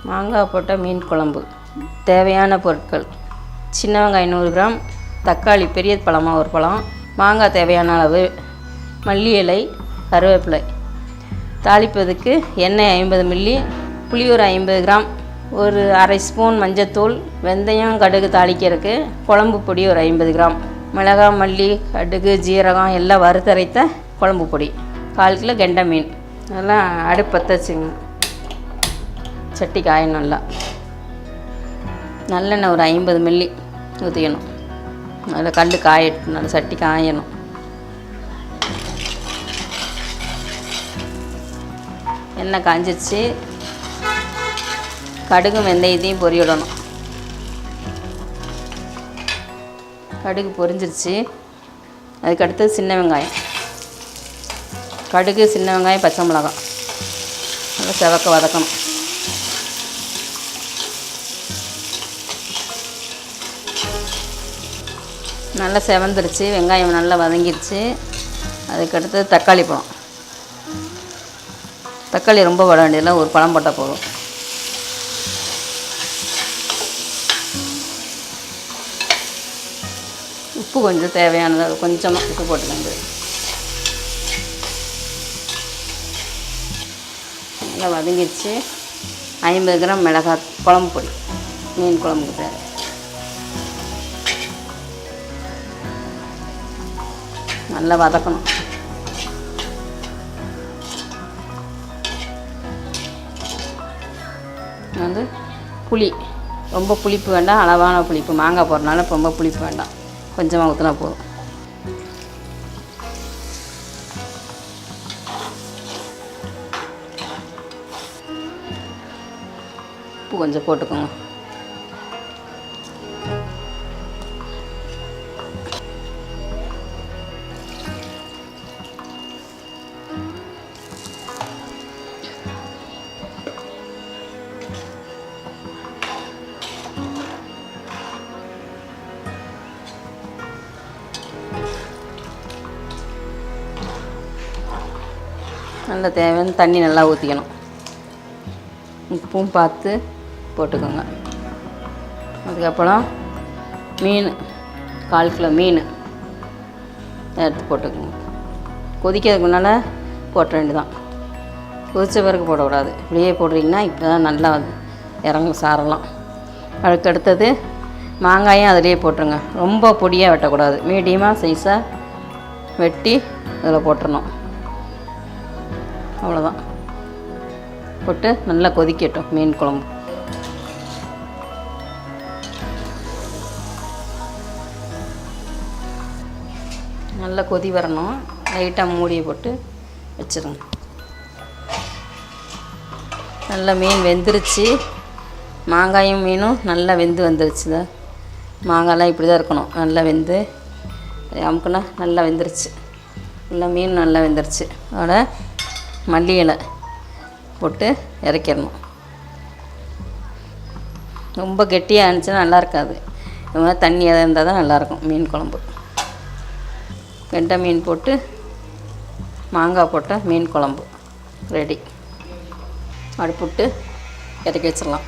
மாங்காய் போட்ட மீன் குழம்பு. தேவையான பொருட்கள்: சின்ன வெங்காயம் 100 கிராம், தக்காளி பெரிய பழமாக ஒரு பழம், மாங்காய் தேவையான அளவு, மல்லி இலை, கருவேப்பிலை. தாளிப்பதுக்கு எண்ணெய் 50 மில்லி, புளி ஒரு 50 கிராம், ஒரு அரை ஸ்பூன் மஞ்சத்தூள், வெந்தயம் கடுகு தாளிக்கிறதுக்கு, குழம்பு பொடி ஒரு 50 கிராம், மிளகாய் மல்லி கடுகு ஜீரகம் எல்லாம் வறுத்தரைத்த குழம்பு பொடி, 1/4 கிலோ கெண்டை மீன். அதெல்லாம் அடுப்பு பற்ற வச்சுங்க. சட்டி காயணும். நல்லெண்ணெய் ஒரு 50 மில்லி ஊற்றிக்கணும். அதில் கல் காயட்டும், நல்ல சட்டி காயணும். எண்ணெய் காஞ்சிச்சு. கடுகு வெந்தயத்தையும் பொரியிடணும். கடுகு பொரிஞ்சிருச்சு. அதுக்கடுத்து சின்ன வெங்காயம், கடுகு, சின்ன வெங்காயம், பச்சை மிளகாய் நல்லா செவக்க வதக்கணும். நல்லா செவந்துருச்சு. வெங்காயம் நல்லா வதங்கிருச்சு. அதுக்கடுத்து தக்காளி பழம். தக்காளி ரொம்ப போட வேண்டியதில்லை, ஒரு பழம் போட்டால் போதும். உப்பு கொஞ்சம் தேவையானது, கொஞ்சமாக உப்பு போட்டுக்கோங்க. நல்லா வதங்கிடுச்சு. 50 கிராம் மிளகாய் குழம்பு பொடி, மீன் குழம்புக்கு தேவை. நல்லா வதக்கணும். வந்து புளி, ரொம்ப புளிப்பு வேண்டாம், அளவான புளிப்பு. மாங்காய் போடுறதுனால ரொம்ப புளிப்பு வேண்டாம், கொஞ்சமாக ஊற்றினா போதும். உப்பு கொஞ்சம் போட்டுக்கோங்க. நல்லா தேவையான தண்ணி நல்லா ஊற்றிக்கணும். உப்பும் பார்த்து போட்டுக்கோங்க. அதுக்கப்புறம் மீன், 1/4 கிலோ மீன் எடுத்து போட்டுக்கோங்க. கொதிக்கிறதுக்கு முன்னால் போட்ட வேண்டியதான். கொதித்த பிறகு போடக்கூடாது. இப்படியே போடுறீங்கன்னா இப்போ தான் நல்லா இறங்கும் சாரெல்லாம். அதுக்கு அடுத்தது மாங்காயும் அதிலேயே போட்டுருங்க. ரொம்ப பொடியாக வெட்டக்கூடாது, மீடியமாக சைஸாக வெட்டி அதில் போட்டுடணும். அவ்வளோதான். போட்டு நல்லா கொதிக்கட்டும் மீன் குழம்பு. நல்லா கொதி வரணும். லைட்டாக மூடியை போட்டு வச்சுருங்க. நல்லா மீன் வெந்துருச்சு. மாங்காயும் மீனும் நல்லா வெந்து வந்துருச்சு. மாங்காய்லாம் இப்படி தான் இருக்கணும், நல்லா வெந்து அமுக்குனா நல்லா வெந்துருச்சு. நல்லா மீன் நல்லா வெந்துருச்சு. அதோட மல்லி இலை போட்டு இறக்கிடணும். ரொம்ப கெட்டியாக இருந்துச்சுன்னா நல்லா இருக்காது. இந்த மாதிரி தண்ணியாக இருந்தால் தான் நல்லாயிருக்கும் மீன் குழம்பு. கெண்டை மீன் போட்டு மாங்காய் போட்ட மீன் குழம்பு ரெடி. அடுப்புட்டு இறக்கி வச்சிடலாம்.